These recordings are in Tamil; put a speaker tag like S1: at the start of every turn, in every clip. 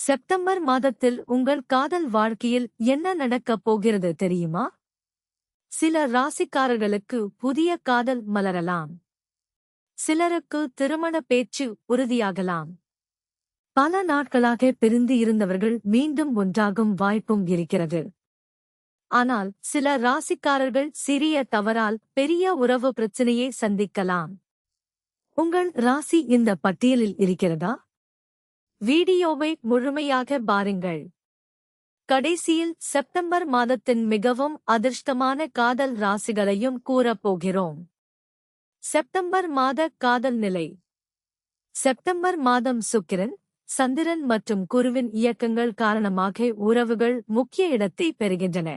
S1: செப்டம்பர் மாதத்தில் உங்கள் காதல் வாழ்க்கையில் என்ன நடக்கப் போகிறது தெரியுமா? சில ராசிக்காரர்களுக்கு புதிய காதல் மலரலாம். சிலருக்கு திருமண பேச்சு உறுதியாகலாம். பல நாட்களாக பிரிந்து இருந்தவர்கள் மீண்டும் ஒன்றாகும் வாய்ப்பும் இருக்கிறது. ஆனால் சில ராசிக்காரர்கள் சிறிய தவறால் பெரிய உறவு பிரச்சனையை சந்திக்கலாம். உங்கள் ராசி இந்த பட்டியலில் இருக்கிறதா? வீடியோவை முழுமையாக பாருங்கள். கடைசியில் செப்டம்பர் மாதத்தின் மிகவும் அதிர்ஷ்டமான காதல் ராசிகளையும் கூறப்போகிறோம். செப்டம்பர் மாத காதல் நிலை. செப்டம்பர் மாதம் சுக்கிரன், சந்திரன் மற்றும் குருவின் இயக்கங்கள் காரணமாக உறவுகள் முக்கிய இடத்தை பெறுகின்றன.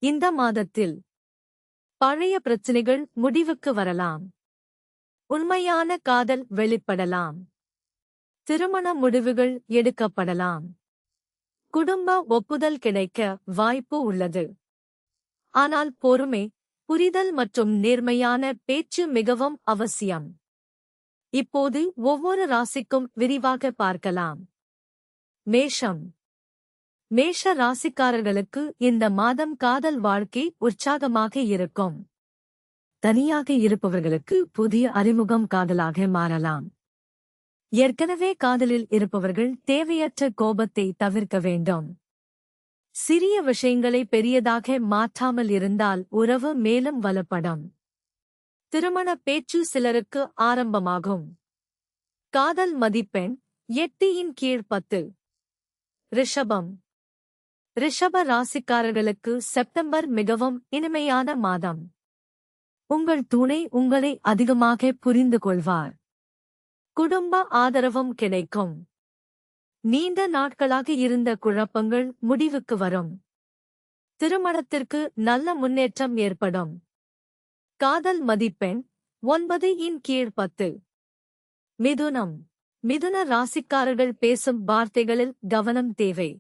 S1: இந்த மாதத்தில் பழைய பிரச்சினைகள் முடிவுக்கு வரலாம். உண்மையான காதல் வெளிப்படலாம். திருமண முடிவுகள் எடுக்கப்படலாம். குடும்ப ஒப்புதல் கிடைக்க வாய்ப்பு உள்ளது. ஆனால் பொறுமை, புரிதல் மற்றும் நேர்மையான பேச்சு மிகவும் அவசியம். இப்போது ஒவ்வொரு ராசிக்கும் விரிவாக பார்க்கலாம். மேஷம். மேஷ ராசிக்காரர்களுக்கு இந்த மாதம் காதல் வாழ்க்கை உற்சாகமாக இருக்கும். தனியாக இருப்பவர்களுக்கு புதிய அறிமுகம் காதலாக மாறலாம். ஏற்கனவே காதலில் இருப்பவர்கள் தேவையற்ற கோபத்தை தவிர்க்க வேண்டும். சிறிய விஷயங்களை பெரியதாக மாற்றாமல் இருந்தால் உறவு மேலும் வலுப்படும். திருமண பேச்சு சிலருக்கு ஆரம்பமாகும். காதல் மதிப்பெண் 8 கீழ் 10. ரிஷபம். ரிஷப ராசிக்காரர்களுக்கு செப்டம்பர் மிகவும் இனிமையான மாதம். உங்கள் துணை உங்களை அதிகமாக புரிந்து கொள்வார். குடும்ப ஆதரவும் கிடைக்கும். நீண்ட நாட்களாக இருந்த குழப்பங்கள் முடிவுக்கு வரும். திருமணத்திற்கு நல்ல முன்னேற்றம் ஏற்படும். காதல் மதிப்பெண் 9 கீழ் 10. மிதுனம். மிதுன ராசிக்காரர்கள் பேசும் வார்த்தைகளில் கவனம் தேவை.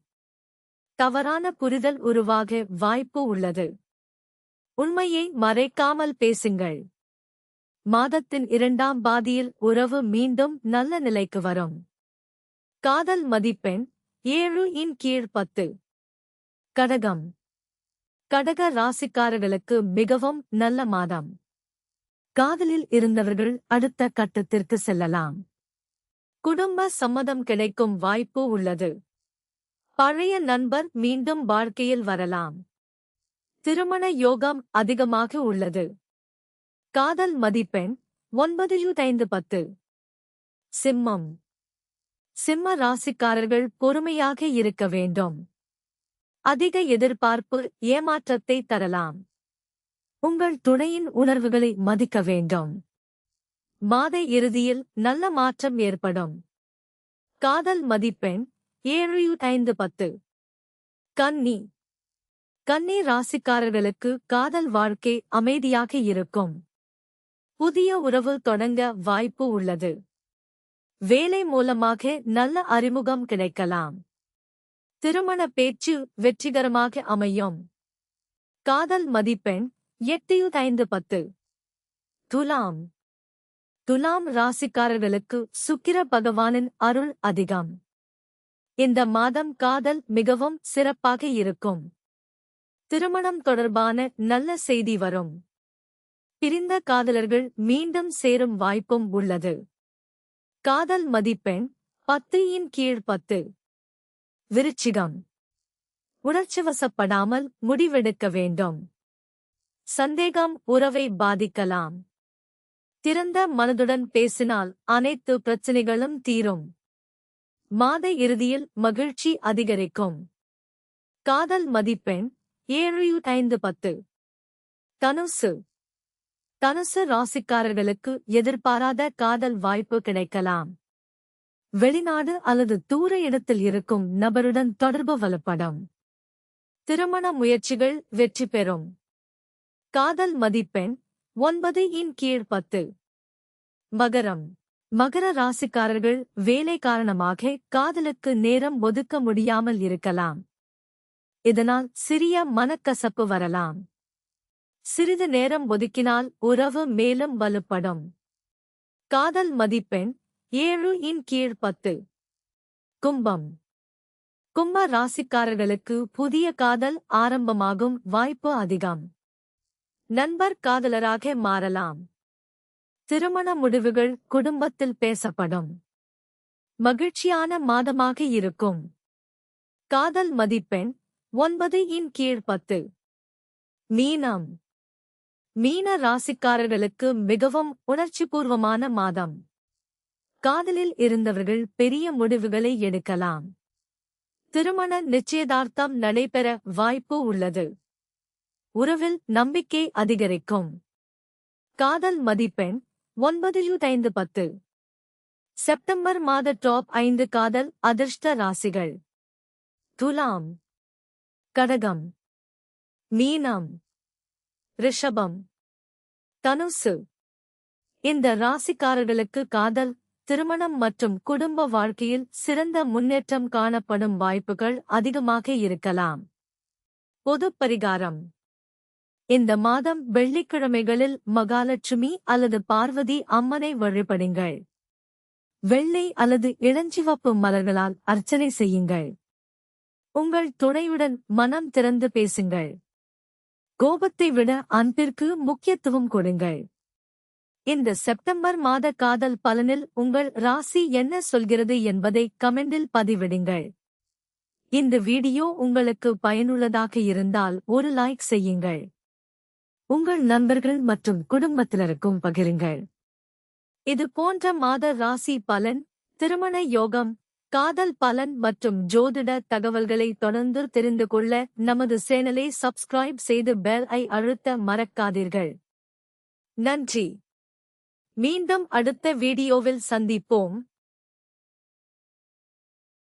S1: தவறான புரிதல் உருவாக வாய்ப்பு உள்ளது. உண்மையை மறைக்காமல் பேசுங்கள். மாதத்தின் 2ஆம் பாதியில் உறவு மீண்டும் நல்ல நிலைக்கு வரும். காதல் மதிப்பெண் 7 கீழ் 10. கடகம். கடக ராசிக்காரர்களுக்கு மிகவும் நல்ல மாதம். காதலில் இருந்தவர்கள் அடுத்த கட்டத்திற்கு செல்லலாம். குடும்ப சம்மதம் கிடைக்கும் வாய்ப்பு உள்ளது. பழைய நண்பர் மீண்டும் வாழ்க்கையில் வரலாம். திருமண யோகம் அதிகமாக உள்ளது. காதல் மதிப்பெண் 9.5-10. சிம்மம். சிம்ம ராசிக்காரர்கள் பொறுமையாக இருக்க வேண்டும். அதிக எதிர்பார்ப்பு ஏமாற்றத்தை தரலாம். உங்கள் துணையின் உணர்வுகளை மதிக்க வேண்டும். மாத இறுதியில் நல்ல மாற்றம் ஏற்படும். காதல் மதிப்பெண் 7.5-10. கன்னி. கன்னி ராசிக்காரர்களுக்கு காதல் வாழ்க்கை அமைதியாக இருக்கும். புதிய உறவு தொடங்க வாய்ப்பு உள்ளது. வேலை மூலமாக நல்ல அறிமுகம் கிடைக்கலாம். திருமண பேச்சு வெற்றிகரமாக அமையும். காதல் மதிப்பெண் 8.5-10. துலாம். துலாம் ராசிக்காரர்களுக்கு சுக்கிர பகவானின் அருள் அதிகம். இந்த மாதம் காதல் மிகவும் சிறப்பாக இருக்கும். திருமணம் தொடர்பான நல்ல செய்தி வரும். பிரிந்த காதலர்கள் மீண்டும் சேரும் வாய்ப்பும் உள்ளது. காதல் மதிப்பெண் 10 கீழ் 10. விருச்சிகம். உணர்ச்சிவசப்படாமல் முடிவெடுக்க வேண்டும். சந்தேகம் உறவை பாதிக்கலாம். திறந்த மனதுடன் பேசினால் அனைத்து பிரச்சினைகளும் தீரும். மாத இறுதியில் மகிழ்ச்சி அதிகரிக்கும். காதல் மதிப்பெண் 7.5-10. தனுசு. தனுசு ராசிக்காரர்களுக்கு எதிர்பாராத காதல் வாய்ப்பு கிடைக்கலாம். வெளிநாடு அல்லது தூர இடத்தில் இருக்கும் நபருடன் தொடர்பு வலுப்படும். திருமண முயற்சிகள் வெற்றி பெறும். காதல் மதிப்பெண் 9 கீழ் 10. மகரம். மகர ராசிக்காரர்கள் வேலை காரணமாக காதலுக்கு நேரம் ஒதுக்க முடியாமல் இருக்கலாம். இதனால் சிறிய மனக்கசப்பு வரலாம். சிறிது நேரம் ஒதுக்கினால் உறவு மேலும் வலுப்படும். காதல் மதிப்பெண் 7 கீழ் 10. கும்பம். கும்ப ராசிக்காரர்களுக்கு புதிய காதல் ஆரம்பமாகும் வாய்ப்பு அதிகம். நண்பர் காதலராக மாறலாம். திருமண முடிவுகள் குடும்பத்தில் பேசப்படும். மகிழ்ச்சியான மாதமாக இருக்கும். காதல் மதிப்பெண் 9/10. மீனம். மீன ராசிக்காரர்களுக்கு மிகவும் உணர்ச்சிபூர்வமான மாதம். காதலில் இருந்தவர்கள் பெரிய முடிவுகளை எடுக்கலாம். திருமண நிச்சயதார்த்தம் நடைபெற வாய்ப்பு உள்ளது. உறவில் நம்பிக்கை அதிகரிக்கும். காதல் மதிப்பெண் 9/10. செப்டம்பர் மாத டாப் 5 காதல் அதிர்ஷ்ட ராசிகள். துலாம், கடகம், மீனம், ரிஷபம், தனுசு. இந்த ராசிக்காரர்களுக்கு காதல், திருமணம் மற்றும் குடும்ப வாழ்க்கையில் சிறந்த முன்னேற்றம் காணப்படும் வாய்ப்புகள் அதிகமாக இருக்கலாம். பொது பரிகாரம். இந்த மாதம் வெள்ளிக்கிழமைகளில் மகாலட்சுமி அல்லது பார்வதி அம்மனை வழிபடுங்கள். வெள்ளை அல்லது இளஞ்சிவப்பு மலர்களால் அர்ச்சனை செய்யுங்கள். உங்கள் துணையுடன் மனம் திறந்து பேசுங்கள். கோபத்தை விட அன்பிற்கு முக்கியத்துவம் கொடுங்கள். இந்த செப்டம்பர் மாத காதல் பலனில் உங்கள் ராசி என்ன சொல்கிறது என்பதை கமெண்டில் பதிவிடுங்கள். இந்த வீடியோ உங்களுக்கு பயனுள்ளதாக இருந்தால் ஒரு லைக் செய்யுங்கள். உங்கள் நண்பர்கள் மற்றும் குடும்பத்தினருக்கும் பகிருங்கள். இது போன்ற மாத ராசி பலன், திருமண யோகம், காதல் பலன் மற்றும் ஜோதிட தகவல்களை தொடர்ந்து தெரிந்து கொள்ள நமது சேனலை சப்ஸ்கிரைப் செய்து பெல் ஐ அழுத்த மறக்காதீர்கள். நன்றி. மீண்டும் அடுத்த வீடியோவில் சந்திப்போம்.